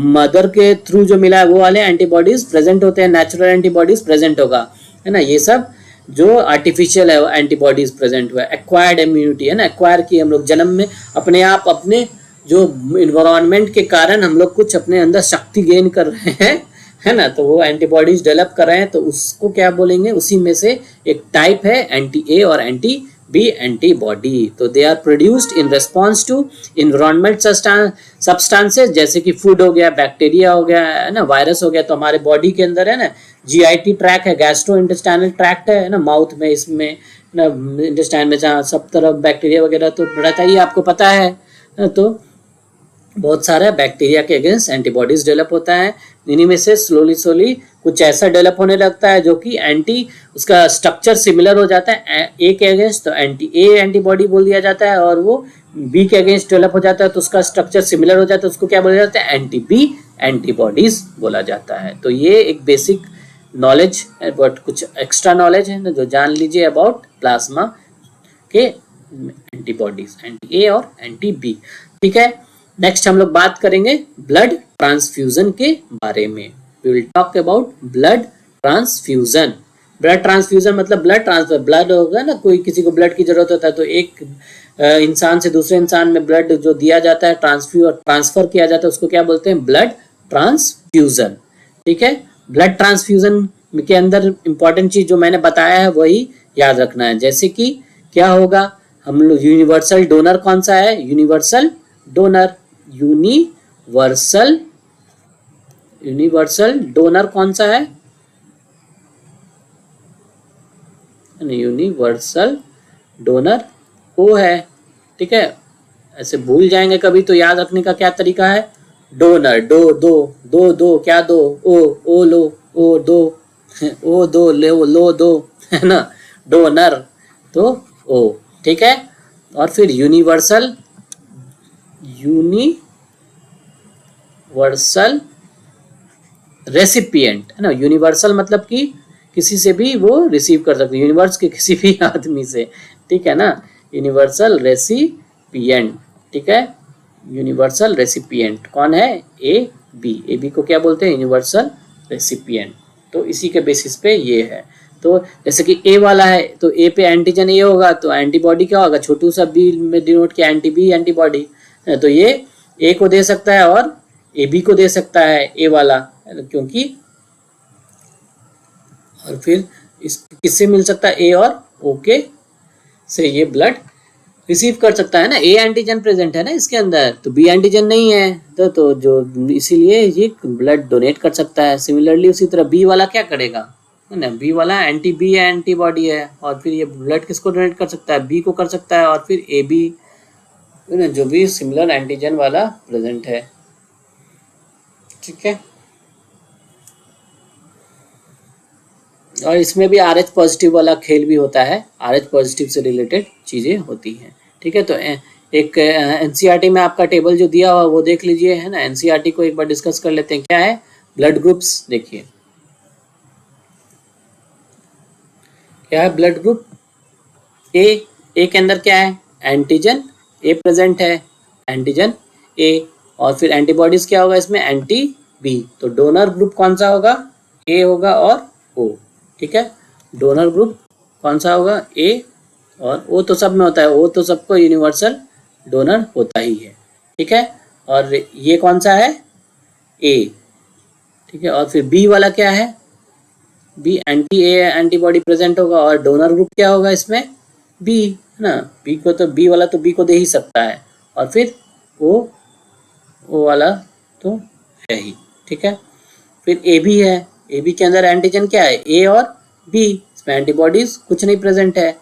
Speaker 1: मदर के थ्रू जो मिला है वो वाले एंटीबॉडीज प्रेजेंट होते हैं, नेचुरल एंटीबॉडीज प्रेजेंट होगा, है ना। ये सब जो आर्टिफिशियल है एंटीबॉडीज प्रेजेंट हुआ है, एक्वायर्ड इम्यूनिटी, है ना, एक्वायर की हम लोग जन्म में अपने आप अपने जो इन्वायरमेंट के कारण हम लोग कुछ अपने अंदर शक्ति गेन कर रहे हैं, है ना, तो वो एंटीबॉडीज डेवलप कर रहे हैं, तो उसको क्या बोलेंगे, उसी में से एक टाइप है एंटी-A और एंटी-B एंटीबॉडी। तो they are produced in response to environment substances, जैसे कि फूड हो गया, बैक्टीरिया हो गया, है ना, वायरस हो गया। तो हमारे बॉडी के अंदर है ना GIT ट्रैक है, गैस्ट्रो इंटेस्टाइनल ट्रैक्ट है ना, माउथ में, इसमें ना इंटेस्टाइन में जहाँ सब तरफ बैक्टीरिया वगैरह तो रहता ही आपको पता है। तो बहुत सारा बैक्टीरिया के अगेंस्ट एंटीबॉडीज डेवलप होता है। इन्हीं में से स्लोली कुछ ऐसा डेवलप होने लगता है जो कि उसका स्ट्रक्चर सिमिलर हो जाता है A के अगेंस्ट, तो एंटी-A एंटीबॉडी बोल दिया जाता है, और वो B के अगेंस्ट डेवलप हो जाता है तो उसका स्ट्रक्चर सिमिलर हो जाता है, उसको क्या बोला जाता है, एंटी-B एंटीबॉडीज बोला जाता है। तो ये एक बेसिक नॉलेज है, बट कुछ एक्स्ट्रा नॉलेज है ना जो जान लीजिए अबाउट प्लाज्मा के एंटीबॉडीज, एंटी-A और एंटी-B। ठीक है, नेक्स्ट हम लोग बात करेंगे ब्लड ट्रांसफ्यूजन के बारे में। We will talk about blood transfusion. Blood transfusion मतलब ब्लड ट्रांसफर, ब्लड होगा ना, कोई किसी को ब्लड की जरूरत होता है तो एक इंसान से दूसरे इंसान में ब्लड जो दिया जाता है, ट्रांसफर किया जाता है, उसको क्या बोलते हैं, ब्लड ट्रांसफ्यूजन। ठीक है, ब्लड ट्रांसफ्यूजन के अंदर इंपॉर्टेंट चीज जो मैंने बताया है वही याद रखना है। जैसे कि क्या होगा, हम लोग यूनिवर्सल डोनर कौन सा है, यूनिवर्सल डोनर, यूनिवर्सल डोनर कौन सा है, यूनिवर्सल डोनर ओ है। ठीक है, ऐसे भूल जाएंगे कभी तो याद रखने का क्या तरीका है, डोनर, दो क्या दो, ओ लो, ओ दो, ओ दो लो दो, है ना, डोनर तो ओ। ठीक है, और फिर यूनिवर्सल रेसिपिएंट, है ना। यूनिवर्सल मतलब कि किसी से भी वो रिसीव कर सकते, यूनिवर्स के किसी भी आदमी से। ठीक है ना, यूनिवर्सल रेसिपिएंट। ठीक है, यूनिवर्सल रेसिपिएंट कौन है, ए बी को क्या बोलते हैं, यूनिवर्सल रेसिपिएंट। तो इसी के बेसिस पे ये है। तो जैसे कि ए वाला है तो ए पे एंटीजन ए होगा तो एंटीबॉडी क्या होगा, छोटू सा बी में डिनोट किया, एंटी-B एंटीबॉडी। तो ये ए को दे सकता है और ए बी को दे सकता है, ए वाला, क्योंकि, और फिर इस किससे मिल सकता है, ए और ओ के से ये ब्लड रिसीव कर सकता है ना। ए एंटीजन प्रेजेंट है ना इसके अंदर, तो बी एंटीजन नहीं है, तो जो इसीलिए ये ब्लड डोनेट कर सकता है। सिमिलरली उसी तरह बी वाला क्या करेगा, है ना, बी वाला एंटी बी एंटीबॉडी है, और फिर ये ब्लड किसको डोनेट कर सकता है, बी को कर सकता है, और फिर ए बी जो भी सिमिलर एंटीजन वाला प्रेजेंट है, ठीक है। और इसमें भी आर एच पॉजिटिव वाला खेल भी होता है, आर एच पॉजिटिव से रिलेटेड चीज़ें होती हैं, ठीक है। तो एक एनसीईआरटी में आपका टेबल जो दिया हुआ वो देख लीजिए, है ना। एनसीईआरटी को एक बार डिस्कस कर लेते हैं। क्या है ब्लड ग्रुप्स, देखिए क्या है ब्लड ग्रुप। ए के अंदर क्या है, एंटीजन ए प्रेजेंट है, एंटीजन ए, और फिर एंटीबॉडीज क्या होगा इसमें, एंटी बी। तो डोनर ग्रुप कौन सा होगा, ए होगा और ओ, ठीक है। डोनर ग्रुप कौन सा होगा, ए और ओ तो सब में होता है, ओ तो सबको यूनिवर्सल डोनर होता ही है, ठीक है। और ये कौन सा है, ए, ठीक है। और फिर बी वाला क्या है, B anti A antibody present होगा, और डोनर ग्रुप क्या होगा इसमें, बी, है ना। बी को तो बी वाला तो बी को दे ही सकता है, और फिर ओ वाला तो है ही, ठीक है। फिर ए बी है, ए बी के अंदर एंटीजन क्या है, ए और बी, इसमें एंटीबॉडीज कुछ नहीं प्रेजेंट है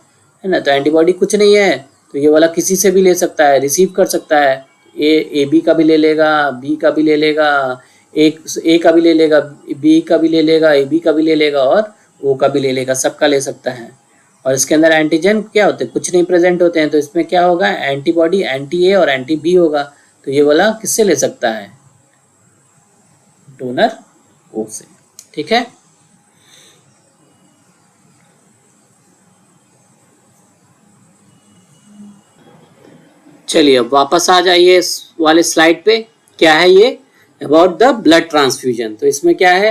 Speaker 1: ना। तो एंटीबॉडी कुछ नहीं है तो ये वाला किसी से भी ले सकता है, रिसीव कर सकता है, ए बी का भी ले लेगा, बी का भी ले लेगा, ए का भी ले लेगा, बी का भी ले लेगा, ए बी का भी ले लेगा, और ओ का भी ले लेगा, सबका ले सकता है। और इसके अंदर एंटीजन क्या होते हैं, कुछ नहीं प्रेजेंट होते हैं, तो इसमें क्या होगा, एंटीबॉडी एंटी ए और एंटी बी होगा। तो ये वाला किससे ले सकता है, डोनर ओ से, ठीक है। चलिए अब वापस आ जाइए इस वाले स्लाइड पे। क्या है ये, अबाउट द ब्लड ट्रांसफ्यूजन। तो इसमें क्या है,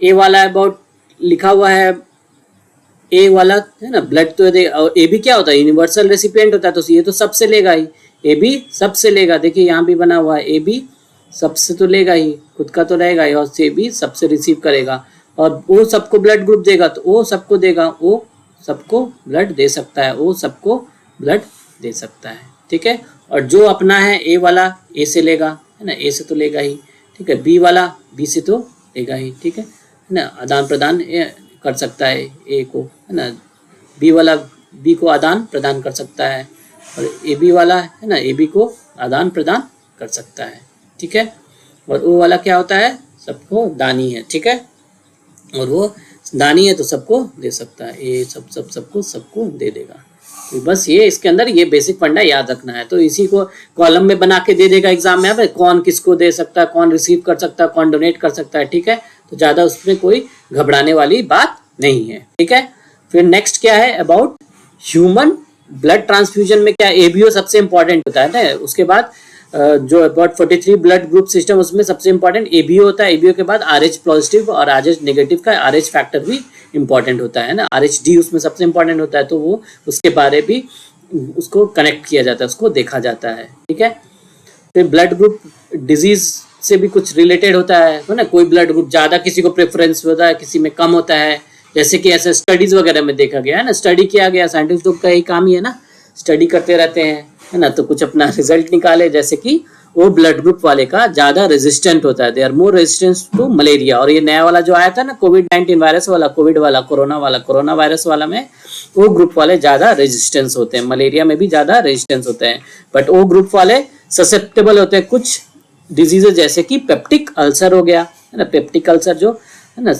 Speaker 1: ए वाला अबाउट लिखा हुआ है, ए वाला है ना, ब्लड तो ए बी क्या होता है, यूनिवर्सल रेसिपिएंट होता है, तो ये तो सबसे लेगा ही, ए बी सबसे लेगा, देखिए यहाँ भी बना हुआ है, ए बी सबसे तो लेगा ही, खुद का तो रहेगा ही, और ए बी सबसे रिसीव करेगा, और वो सबको ब्लड ग्रुप देगा, तो वो सबको देगा, वो सबको ब्लड दे सकता है, वो सबको ब्लड दे सकता है, ठीक है। और जो अपना है ए वाला ए से लेगा, है ना, ए से तो लेगा ही, ठीक है। बी वाला बी से तो लेगा ही, ठीक है ना, आदान प्रदान कर सकता है ए को, है ना, बी वाला बी को आदान प्रदान कर सकता है, और ए बी वाला है ना, ए बी को आदान प्रदान कर सकता है, ठीक है। और ओ वाला क्या होता है, सबको दानी है, ठीक है, और वो दानी है तो सबको दे सकता है, ए सबको दे देगा। तो बस ये इसके अंदर ये बेसिक फंडा याद रखना है। तो इसी को कॉलम में बना के दे देगा एग्जाम में, अब कौन किसको दे सकता है, कौन रिसीव कर सकता है, कौन डोनेट कर सकता है, ठीक है। तो ज़्यादा उसमें कोई घबराने वाली बात नहीं है, ठीक है। फिर नेक्स्ट क्या है, अबाउट ह्यूमन ब्लड ट्रांसफ्यूजन में क्या, एबीओ सबसे इंपॉर्टेंट होता है ना। उसके बाद जो अबाउट 43 ब्लड ग्रुप सिस्टम, उसमें सबसे इंपॉर्टेंट एबीओ होता है। एबीओ के बाद आरएच पॉजिटिव और आरएच नेगेटिव का आरएच फैक्टर भी इंपॉर्टेंट होता है ना, आरएच डी उसमें सबसे इंपॉर्टेंट होता है, तो वो उसके बारे भी उसको कनेक्ट किया जाता है, उसको देखा जाता है, ठीक है। फिर ब्लड ग्रुप डिजीज से भी कुछ रिलेटेड होता है ना, कोई ब्लड ग्रुप ज़्यादा किसी को प्रेफरेंस होता है, किसी में कम होता है, जैसे कि ऐसे स्टडीज वगैरह में देखा गया है ना, स्टडी किया गया, साइंटिस्ट लोग का यही काम ही है ना, स्टडी करते रहते हैं, है ना, तो कुछ अपना रिजल्ट निकाले, जैसे कि वो ब्लड ग्रुप वाले का ज़्यादा रेजिस्टेंट होता है, they are more resistance to malaria. और ये नया वाला जो आया था ना कोविड-19 वायरस वाला, कोविड वाला, कोरोना वायरस वाला में वो ग्रुप वाले ज़्यादा रेजिस्टेंस होते हैं, मलेरिया में भी ज़्यादा रेजिस्टेंस होते हैं, बट वो ग्रुप वाले ससेप्टेबल होते हैं कुछ डिजीजेज, जैसे कि पेप्टिक अल्सर हो गया, है ना, पेप्टिक अल्सर जो है ना,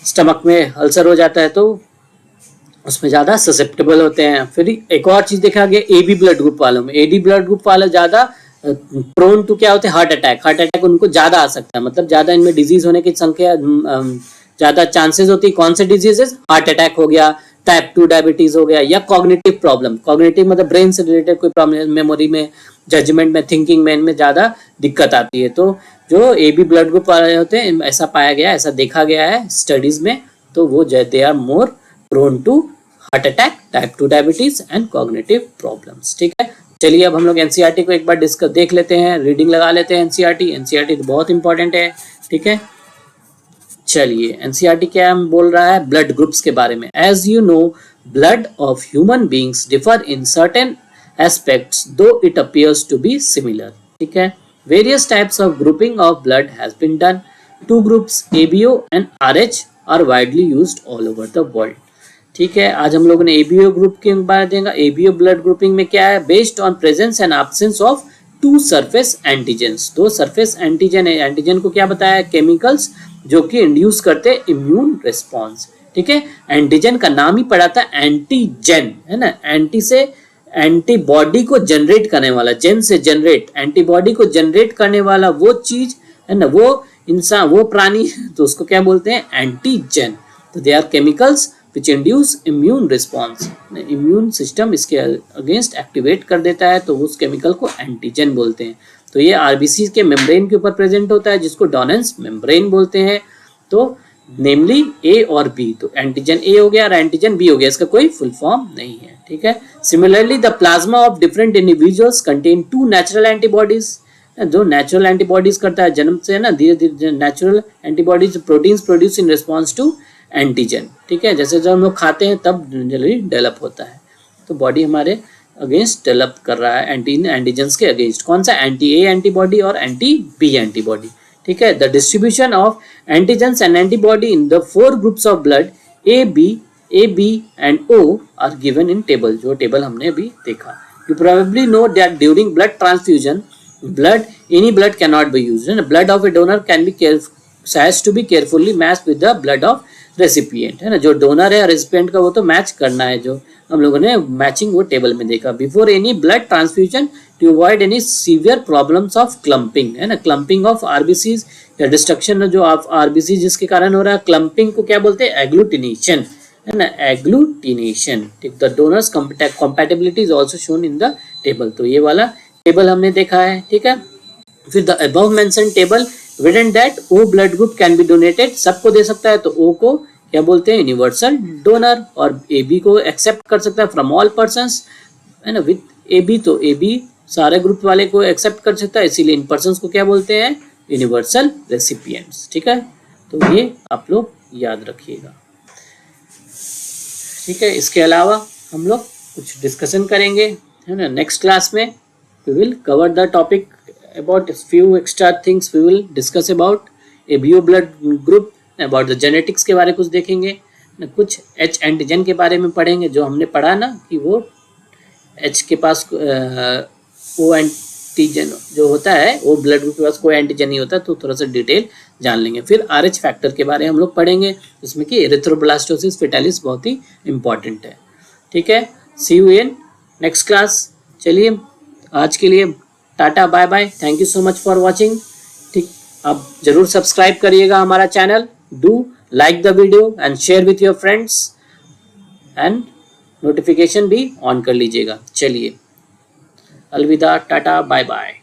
Speaker 1: स्टमक में अल्सर हो जाता है, तो उसमें ज़्यादा ससेप्टेबल होते हैं। फिर एक और चीज़ देखा गया ए बी ब्लड ग्रुप वालों में, ए डी ब्लड ग्रुप वाले ज़्यादा प्रोन टू क्या होते हैं, हार्ट अटैक उनको ज़्यादा आ सकता है, मतलब ज़्यादा इनमें डिजीज होने की संख्या ज़्यादा चांसेस होती है। कौन से डिजीजेस, हार्ट अटैक हो गया, टाइप 2 डायबिटीज हो गया, या कॉग्निटिव प्रॉब्लम, कॉग्निटिव मतलब ब्रेन से रिलेटेड कोई प्रॉब्लम, मेमोरी में, जजमेंट में, थिंकिंग में, इनमें ज़्यादा दिक्कत आती है। तो जो ए बी ब्लड ग्रुप वाले होते हैं, ऐसा पाया गया, ऐसा देखा गया है स्टडीज में, तो वो they are more prone to heart attack, type 2 diabetes and cognitive problems, ठीक है। चलिए अब हम लोग एनसीईआरटी को एक बार डिस्कस देख लेते हैं, रीडिंग लगा लेते हैं। एनसीईआरटी तो बहुत इंपॉर्टेंट है, ठीक है। चलिए एनसीईआरटी क्या बोल रहा है, ब्लड ग्रुप्स के बारे में। As you know, blood of human beings differ in certain aspects though it appears to be similar, ठीक है। Various types of grouping of blood has been done, two groups ABO and RH are widely used all over the world. ठीक है, आज हम लोगों ने ABO group के बारे में देखा। एबीओ ब्लड ग्रुपिंग में क्या है, based on presence and absence of two surface antigens. दो सरफेस एंटीजन है, एंटीजन को क्या बताया, केमिकल्स जो कि इंड्यूस करते हैं इम्यून रिस्पॉन्स। ठीक है, एंटीजन का नाम ही पड़ा था एंटीजन, है ना, एंटी से एंटीबॉडी को जनरेट करने वाला, जेन से जनरेट, एंटीबॉडी को जनरेट करने वाला वो चीज है ना, वो इंसान, वो प्राणी, तो उसको क्या बोलते हैं, एंटीजन। तो they are chemicals which induce immune response, immune system इसके अगेंस्ट एक्टिवेट कर देता है, तो उस केमिकल को एंटीजन बोलते हैं। तो ये आरबीसी के मेम्ब्रेन के ऊपर प्रेजेंट होता है, जिसको डोनेंस मेम्ब्रेन बोलते हैं। तो नेमली ए और बी, तो एंटीजन ए हो गया और एंटीजन बी हो गया, इसका कोई फुल फॉर्म नहीं है। ठीक है, similarly the plasma of different individuals contain two natural antibodies, जो नेचुरल एंटीबॉडीज करता है जन्म से, है ना, धीरे धीरे natural antibodies proteins produce in response to antigen. ठीक है, जैसे जब हम लोग खाते हैं तब जल्दी डेवलप होता है, तो बॉडी हमारे अगेंस्ट डेवलप कर रहा है एंटीजेंस के अगेंस्ट। कौन सा, एंटी ए एंटीबॉडी और एंटी बी एंटीबॉडी। ठीक है, the distribution of antigens and antibody in the 4 groups of blood A B and O are given in table, जो टेबल हमने अभी देखा। You probably know that during blood transfusion any blood cannot be used, and blood of a donor can be has to be carefully matched with the blood of recipient, है ना, जो donor है recipient का वो तो match करना है, जो हम लोगों ने मैचिंग वो टेबल में देखा। Before any blood transfusion to avoid any severe problems of clumping, है ना, क्लम्पिंग ऑफ आरबीसीज या डिस्ट्रक्शन जो ऑफ आरबीसी जिसके कारण हो रहा है, क्लम्पिंग को क्या बोलते हैं, एग्लूटिनेशन, है ना, एग्लूटिनेशन। ठीक, the donors compatibility is also shown in the table, तो ये वाला टेबल हमने देखा है। ठीक है, फिर the above mention table written that O blood group can be donated, सबको दे सकता है, तो O को क्या बोलते हैं, यूनिवर्सल डोनर, और AB को एक्सेप्ट कर सकता है फ्रॉम ऑल पर्सन्स, है ना, विद AB, तो AB सारे ग्रुप वाले को एक्सेप्ट कर सकता है, इसीलिए इन पर्सन्स को क्या बोलते हैं, यूनिवर्सल रेसिपिएंट्स। ठीक है, तो ये आप लोग याद रखिएगा। ठीक है, इसके अलावा हम लोग कुछ डिस्कशन करेंगे, है ना, नेक्स्ट क्लास में we will cover the topic about few extra things, we will discuss about ABO blood group, about the genetics के बारे कुछ देखेंगे ना, कुछ H एंटीजन के बारे में पढ़ेंगे, जो हमने पढ़ा ना कि वो H के पास O एंटीजन जो होता है, वो ब्लड ग्रुप के पास कोई एंटीजन नहीं होता, तो थोड़ा सा डिटेल जान लेंगे। फिर RH फैक्टर के बारे में हम लोग पढ़ेंगे, जिसमें कि एरिथ्रोब्लास्टोसिस फेटालिस बहुत ही इंपॉर्टेंट है। ठीक है, see you in next class. चलिए आज के लिए tata bye bye, thank you so much for watching. ठीक, आप जरूर सब्सक्राइब करिएगा हमारा channel, do like the video and share with your friends, and notification भी ऑन कर लीजिएगा। चलिए अलविदा, टाटा बाय बाय।